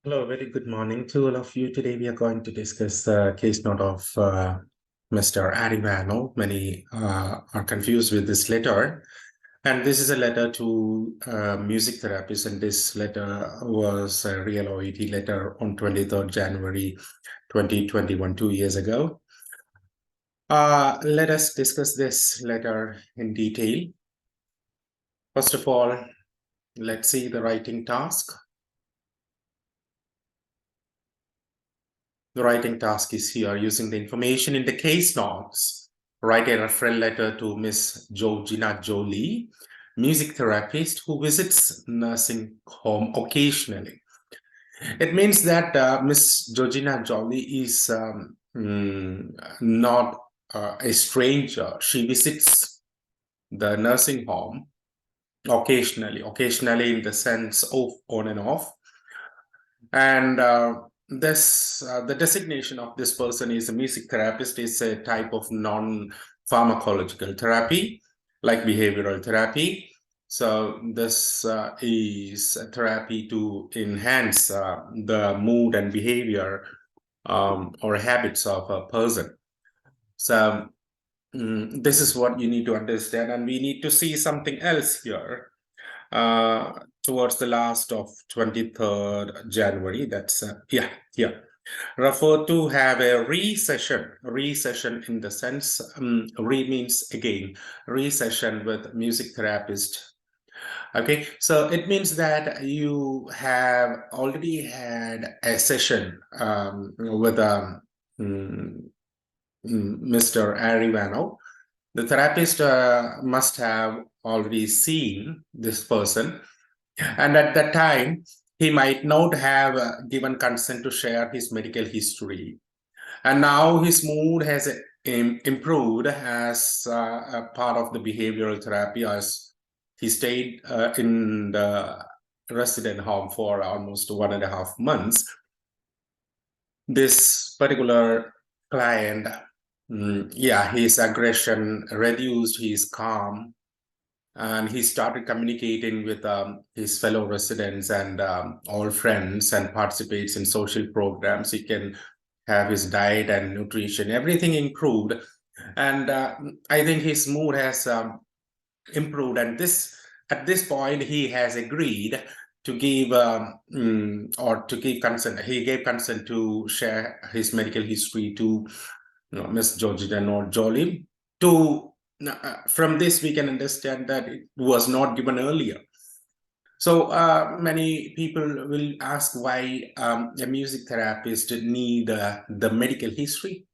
Hello, very good morning to all of you. Today we are going to discuss the case note of Mr. AARY VANOV. Many are confused with this letter. And this is a letter to music therapists, and this letter was a real OET letter on 23rd January 2021, 2 years ago. Let us discuss this letter in detail. First of all, let's see the writing task. The writing task is here. Using the information in the case notes, write a referral letter to Miss Georgina Jolie, music therapist who visits nursing home occasionally. It means that Miss Georgina Jolie is not a stranger. She visits the nursing home occasionally in the sense of on and off. And the designation of this person is a music therapist. Is a type of non-pharmacological therapy, like behavioral therapy. So this is a therapy to enhance the mood and behavior or habits of a person. So this is what you need to understand, and we need to see something else here. Towards the last of 23rd January, that's refer to have a recession in the sense, re means again, recession with music therapist. Okay, so it means that you have already had a session with Mr. AARY VANOV. The therapist must have already seen this person, and at that time he might not have given consent to share his medical history, and now his mood has improved as a part of the behavioral therapy, as he stayed in the resident home for almost 1.5 months. This particular client, his aggression reduced, he's calm, and he started communicating with his fellow residents and all friends, and participates in social programs. He can have his diet and nutrition, everything improved. And I think his mood has improved. And at this point, he has agreed to give or to give consent. He gave consent to share his medical history to Miss Georgina Jolie. From this, we can understand that it was not given earlier. So many people will ask why a music therapist need the medical history,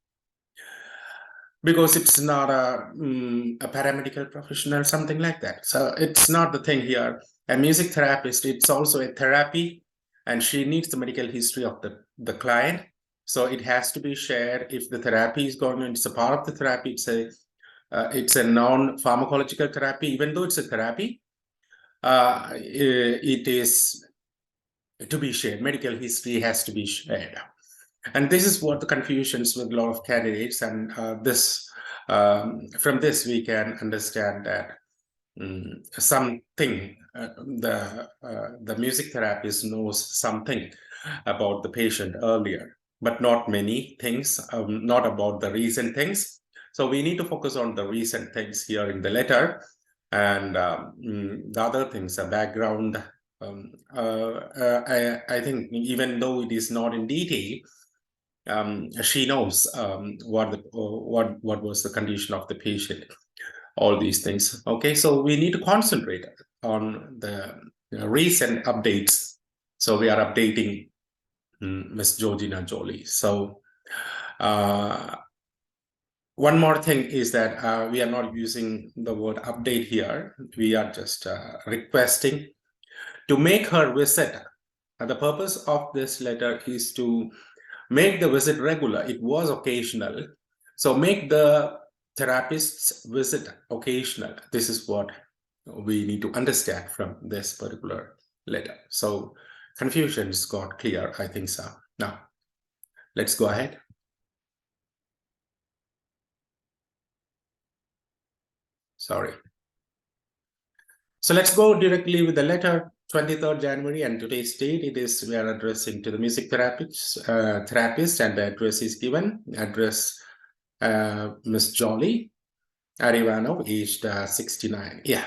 because it's not a paramedical professional, something like that. So it's not the thing here. A music therapist, it's also a therapy, and she needs the medical history of the client. So it has to be shared. If the therapy is going, it's a part of the therapy. It's a non-pharmacological therapy. Even though it's a therapy, it is to be shared. Medical history has to be shared. And this is what the confusions with a lot of candidates. And from this, we can understand that something, the music therapist knows something about the patient earlier, but not many things, not about the recent things. So we need to focus on the recent things here in the letter. And the other things, the background, I think even though it is not in detail, she knows what was the condition of the patient, all these things. Okay, so we need to concentrate on the recent updates. So we are updating Miss Georgina Jolie. So one more thing is that we are not using the word update here. We are just requesting to make her visit. The purpose of this letter is to make the visit regular. It was occasional. So make the therapist's visit occasional. This is what we need to understand from this particular letter. So confusions got clear, I think so. Now, let's go ahead. Sorry. So let's go directly with the letter. 23rd January, and today's date, it is, we are addressing to the music therapist, and the address is given. Address, Miss Jolly Arivano, aged 69. Yeah.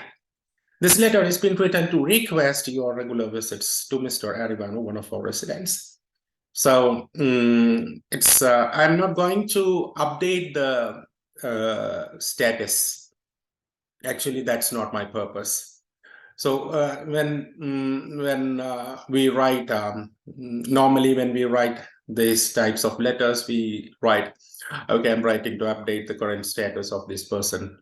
This letter has been written to request your regular visits to Mr. Arivano, one of our residents. So it's I'm not going to update the status. Actually, that's not my purpose. So when we write, normally when we write these types of letters, we write, okay, I'm writing to update the current status of this person.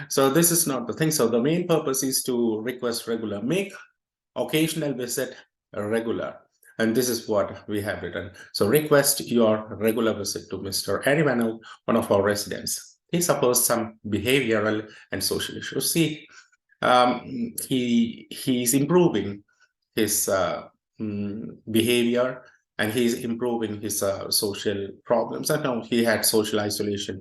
So this is not the thing. So the main purpose is to request regular, make occasional visit regular. And this is what we have written. So request your regular visit to Mr. Arivano, one of our residents. He suffers some behavioral and social issues. See, he's improving his behavior, and he's improving his social problems. And now he had social isolation,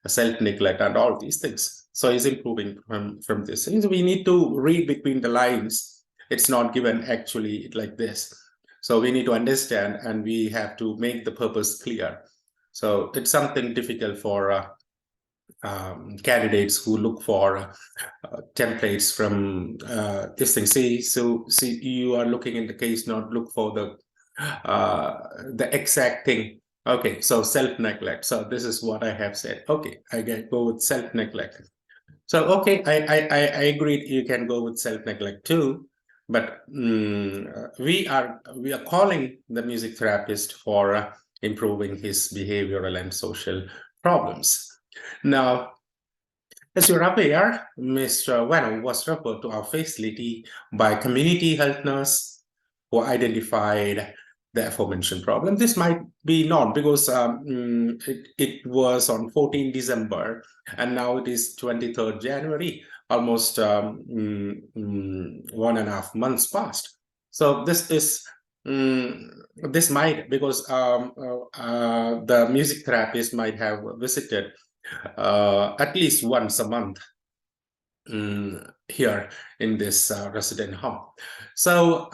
self-neglect, and all these things. So he's improving from this. So we need to read between the lines. It's not given actually like this. So we need to understand, and we have to make the purpose clear. So it's something difficult for candidates who look for templates from this thing. See, you are looking in the case, not look for the exact thing. Okay, so self-neglect. So this is what I have said. Okay, I can go with self-neglect. So okay, I agreed. You can go with self-neglect too. But we are calling the music therapist for improving his behavioral and social problems. Now, as you're aware, Mr. VANOV was referred to our facility by community health nurse who identified the aforementioned problem. This might be known because it was on 14 December, and now it is 23rd January, almost 1.5 months past. So this is this might, because the music therapist might have visited at least once a month here in this resident home. So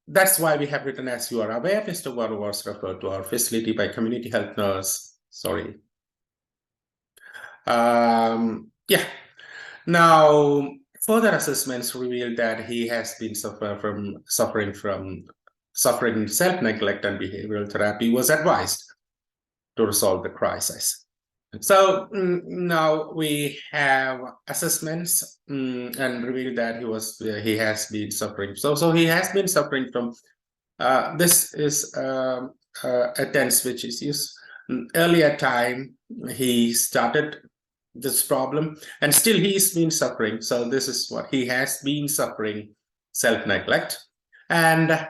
that's why we have written, as you are aware, Mr. VANOV was referred to our facility by community health nurse. Sorry. Yeah. Now, further assessments revealed that he has been suffering from self-neglect, and behavioral therapy was advised to resolve the crisis. So now we have assessments and revealed that he has been suffering. So he has been suffering from this is a tense which is used earlier time. He started this problem, and still he's been suffering. So this is what he has been suffering: self-neglect, and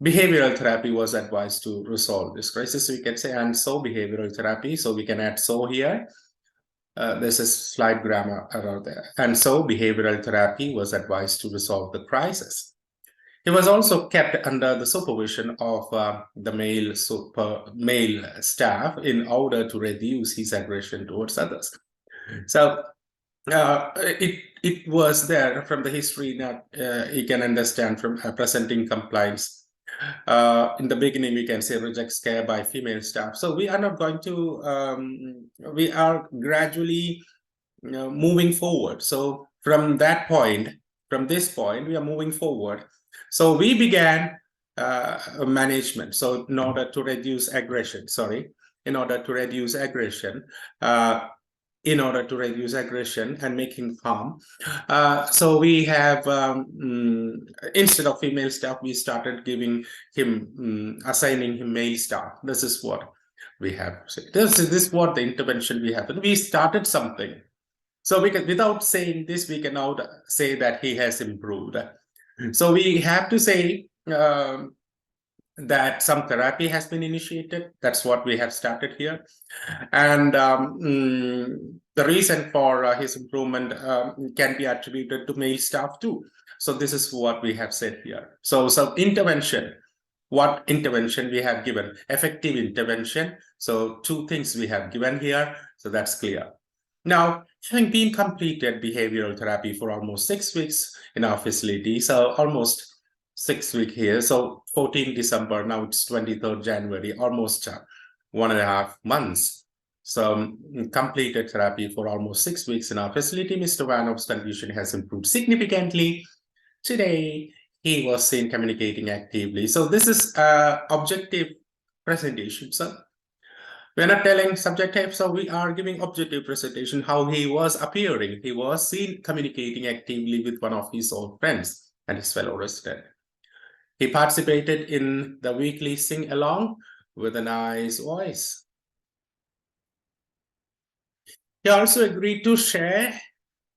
behavioral therapy was advised to resolve this crisis. We can say, and so behavioral therapy. So we can add so here. This is slight grammar error there. And so behavioral therapy was advised to resolve the crisis. He was also kept under the supervision of the male staff in order to reduce his aggression towards others. So it was there from the history that you can understand from presenting complaints. In the beginning, we can say rejects care by female staff. So we are not going to, we are gradually moving forward. So from that point, from this point, we are moving forward. So we began management. So in order to reduce aggression, and make him calm. So we have, instead of female staff, we started giving him, assigning him male staff. This is what we have. This is what the intervention we have. And we started something. So we can, without saying this, we can now say that he has improved. So we have to say that some therapy has been initiated. That's what we have started here. And the reason for his improvement can be attributed to male staff too. So this is what we have said here. So intervention, what intervention we have given? Effective intervention. So two things we have given here. So that's clear. Now, having been completed behavioral therapy for almost 6 weeks in our facility, so almost 6 weeks here, so 14 December, now it's 23rd January, almost 1.5 months. So completed therapy for almost 6 weeks in our facility. Mr. Vanov's condition has improved significantly. Today, he was seen communicating actively. So this is objective presentation, sir. We're not telling subjective, so we are giving objective presentation how he was appearing. He was seen communicating actively with one of his old friends and his fellow resident. He participated in the weekly sing-along with a nice voice. He also agreed to share.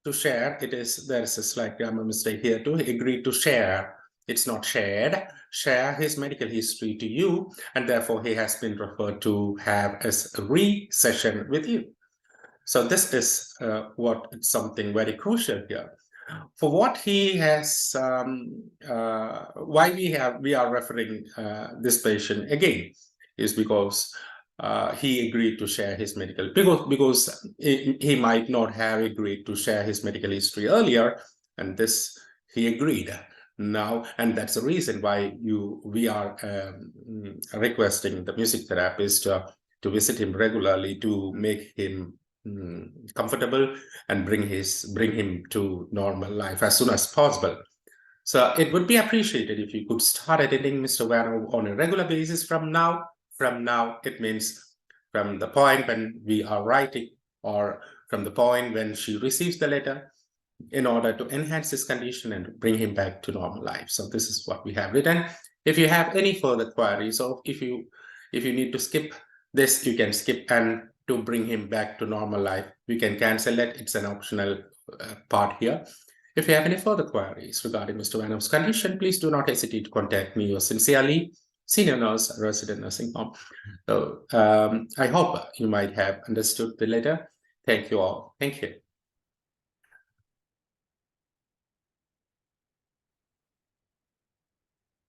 There's a slight grammar mistake here too. He agreed to share. It's not shared. Share his medical history to you, and therefore he has been referred to have a re-session with you. So this is something very crucial here. For what he has, why we are referring this patient again is because he agreed to share his medical, because he might not have agreed to share his medical history earlier, and this he agreed now, and that's the reason why we are requesting the music therapist to visit him regularly to make him comfortable and bring him to normal life as soon as possible. So it would be appreciated if you could start attending Mr. Vanov on a regular basis from now. From now, it means from the point when we are writing, or from the point when she receives the letter, in order to enhance his condition and bring him back to normal life. So this is what we have written. If you have any further queries, or if you need to skip this, you can skip, and to bring him back to normal life, we can cancel it. It's an optional part here. If you have any further queries regarding Mr. Vanov's condition, please do not hesitate to contact me. Yours sincerely, Senior Nurse, Resident Nursing Home. So I hope you might have understood the letter. Thank you all. Thank you.